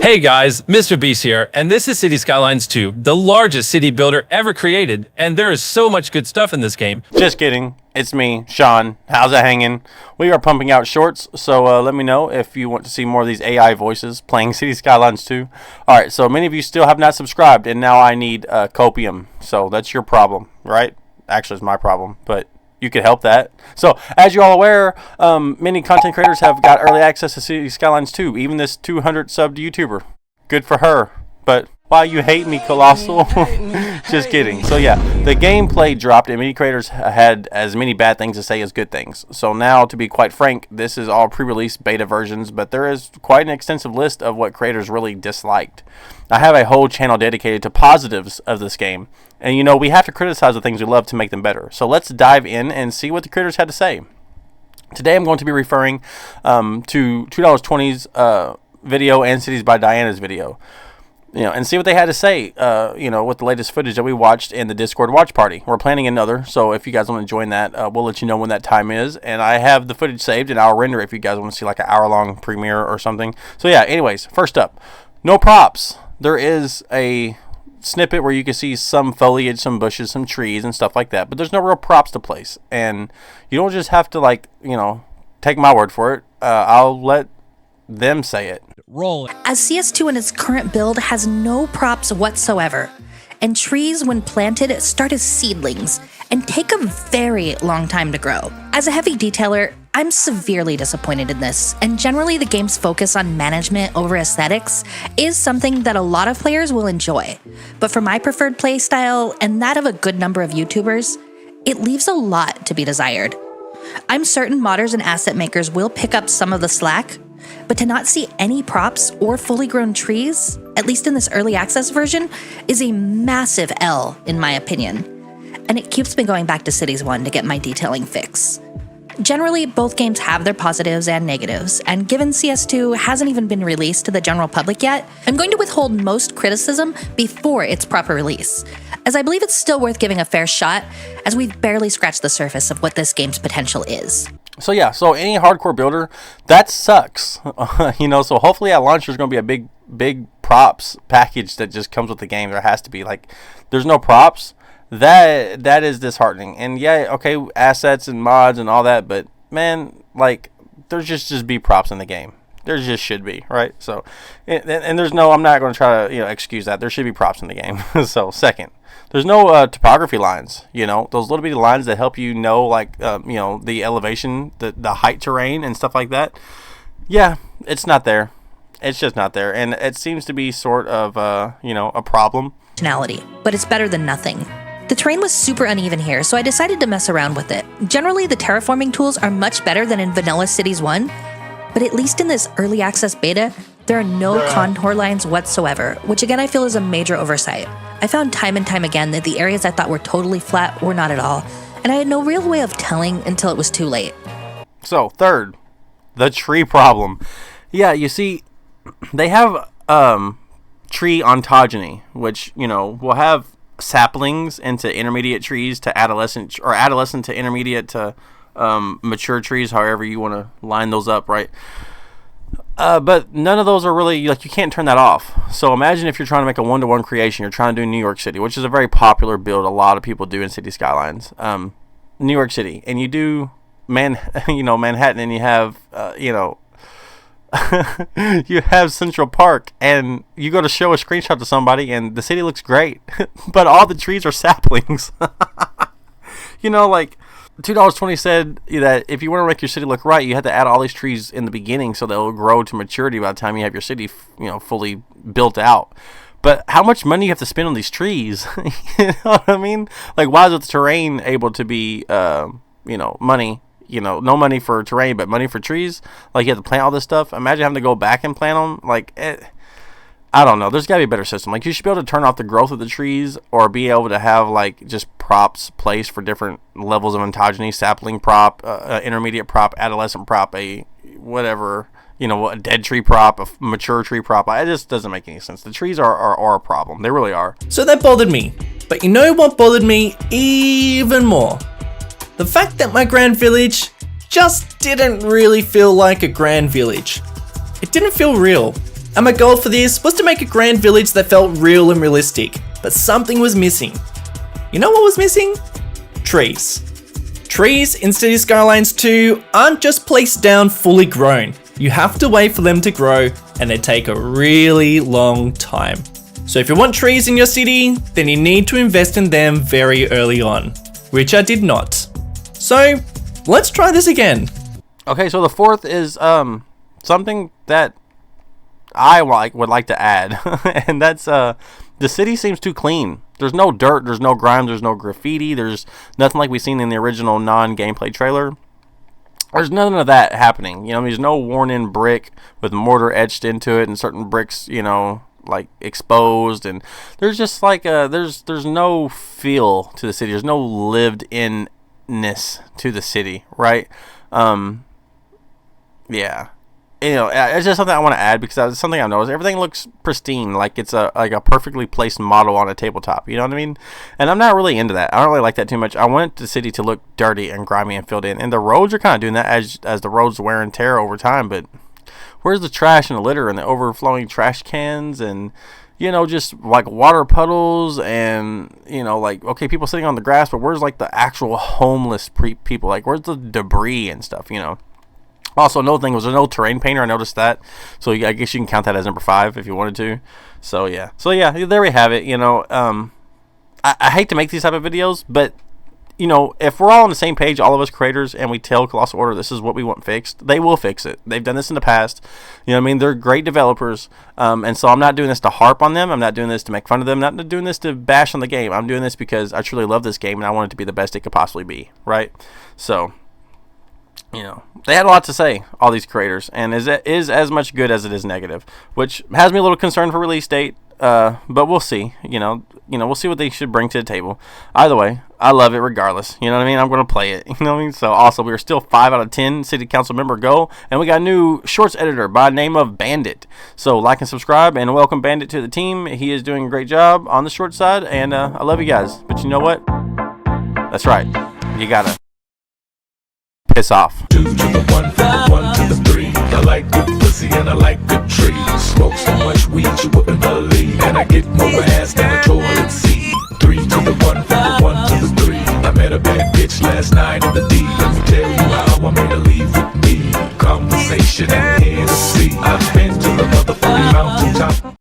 Hey guys, Mr. Beast here, and this is Cities Skylines 2, the largest city builder ever created, and there is so much good stuff in this game. Just kidding. It's me, Shawn. How's it hanging? We are pumping out shorts, so let me know if you want to see more of these AI voices playing Cities Skylines 2. Alright, so many of you still have not subscribed, and now I need copium. So that's your problem, right? Actually, it's my problem, but you could help that. So, as you're all aware, many content creators have got early access to Cities Skylines 2, even this 200 subbed YouTuber. Good for her. But why you hate me, Colossal? Just kidding. So yeah, the gameplay dropped and many creators had as many bad things to say as good things. So now, to be quite frank, this is all pre-release beta versions, but there is quite an extensive list of what creators really disliked. I have a whole channel dedicated to positives of this game. And you know, we have to criticize the things we love to make them better. So let's dive in and see what the creators had to say. Today I'm going to be referring to $2.20's video and Cities by Diana's video. You know, and see what they had to say, you know, with the latest footage that we watched in the Discord watch party. We're planning another, so if you guys want to join that, we'll let you know when that time is. And I have the footage saved, and I'll render it if you guys want to see like an hour-long premiere or something. So yeah, anyways, first up, no props. There is a snippet where you can see some foliage, some bushes, some trees, and stuff like that. But there's no real props to place. And you don't just have to, like, you know, take my word for it. I'll let them say it. Roll. As CS2 in its current build has no props whatsoever, and trees when planted start as seedlings and take a very long time to grow. As a heavy detailer, I'm severely disappointed in this, and generally the game's focus on management over aesthetics is something that a lot of players will enjoy. But for my preferred playstyle, and that of a good number of YouTubers, it leaves a lot to be desired. I'm certain modders and asset makers will pick up some of the slack, but to not see any props or fully grown trees, at least in this early access version, is a massive L in my opinion. And it keeps me going back to Cities 1 to get my detailing fix. Generally, both games have their positives and negatives, and given CS2 hasn't even been released to the general public yet, I'm going to withhold most criticism before its proper release, as I believe it's still worth giving a fair shot, as we've barely scratched the surface of what this game's potential is. So yeah, so any hardcore builder, that sucks. You know, so hopefully at launch there's going to be a big props package that just comes with the game. There has to be. Like, there's no props. That is disheartening. And yeah, okay, assets and mods and all that, but man, like, there's just be props in the game. There just should be, right? So, and there's no, I'm not going to try to, you know, excuse that. There should be props in the game. So, second, there's no topography lines, you know, those little bitty lines that help you know, like, you know, the elevation, the height terrain and stuff like that. Yeah, it's not there. It's just not there. And it seems to be sort of, you know, a problem. But it's better than nothing. The terrain was super uneven here, so I decided to mess around with it. Generally, the terraforming tools are much better than in vanilla Cities 1, but at least in this early access beta, there are no contour lines whatsoever, which again I feel is a major oversight. I found time and time again that the areas I thought were totally flat were not at all, and I had no real way of telling until it was too late. So, third, the tree problem. Yeah, you see, they have tree ontogeny, which, you know, will have saplings into intermediate trees to adolescent, or adolescent to intermediate to mature trees, however you want to line those up, right? But none of those are really, like, you can't turn that off. So imagine if you're trying to make a one-to-one creation, you're trying to do New York City, which is a very popular build a lot of people do in Cities Skylines. New York City, and you do Manhattan, and you have you know, you have Central Park, and you go to show a screenshot to somebody and the city looks great, but all the trees are saplings. You know, like, $2.20 said that if you want to make your city look right, you have to add all these trees in the beginning so they'll grow to maturity by the time you have your city, you know, fully built out. But how much money you have to spend on these trees? You know what I mean? Like, why is the terrain able to be, you know, money? You know, no money for terrain, but money for trees. Like, you have to plant all this stuff. Imagine having to go back and plant them. Like, I don't know. There's got to be a better system. Like, you should be able to turn off the growth of the trees, or be able to have, like, just props placed for different levels of ontogeny. Sapling prop, intermediate prop, adolescent prop, a whatever, you know, a dead tree prop, a mature tree prop. It just doesn't make any sense. The trees are a problem. They really are. So that bothered me. But you know what bothered me even more? The fact that my grand village just didn't really feel like a grand village. It didn't feel real. And my goal for this was to make a grand village that felt real and realistic, but something was missing. You know what was missing? Trees. Trees in Cities Skylines 2 aren't just placed down fully grown. You have to wait for them to grow, and they take a really long time. So if you want trees in your city, then you need to invest in them very early on, which I did not. So let's try this again. Okay, so the fourth is something that I would like to add, and that's the city seems too clean. There's no dirt, there's no grime, there's no graffiti, there's nothing like we've seen in the original non-gameplay trailer. There's none of that happening. You know, there's no worn-in brick with mortar etched into it, and certain bricks, you know, like exposed, and there's just like there's no feel to the city. There's no lived-in-ness to the city, right? Yeah. You know, it's just something I want to add because it's something I've noticed. Everything looks pristine, like it's a perfectly placed model on a tabletop. You know what I mean? And I'm not really into that. I don't really like that too much. I want the city to look dirty and grimy and filled in. And the roads are kind of doing that as the roads wear and tear over time. But where's the trash and the litter and the overflowing trash cans and, you know, just like water puddles and, you know, like, okay, people sitting on the grass, but where's like the actual homeless people? Like, where's the debris and stuff, you know? Also, another thing was there's no terrain painter. I noticed that. So I guess you can count that as number 5 if you wanted to. So yeah. There we have it. You know, I hate to make these type of videos, but you know, if we're all on the same page, all of us creators, and we tell Colossal Order this is what we want fixed, they will fix it. They've done this in the past. You know what I mean? They're great developers. And so I'm not doing this to harp on them. I'm not doing this to make fun of them. I'm not doing this to bash on the game. I'm doing this because I truly love this game and I want it to be the best it could possibly be. Right? So, you know, they had a lot to say, all these creators, and is as much good as it is negative, which has me a little concerned for release date. But we'll see. You know, we'll see what they should bring to the table. Either way, I love it regardless. You know what I mean? I'm gonna play it. You know what I mean? So also, we are still 5 out of 10 City Council member go, and we got a new shorts editor by the name of Bandit. So like and subscribe, and welcome Bandit to the team. He is doing a great job on the short side, and I love you guys. But you know what? That's right. You gotta piss off. 2 to the 1, from the 1 to the 3. I like good pussy and I like good trees. Smoke so much weed you wouldn't believe, and I get more ass than a toilet seat. 3 to the 1, from the 1 to the 3. I met a bad bitch last night in the D. Let me tell you how I made her leave with me. Conversation and Hennessy. I've been to the motherfucking mountaintop.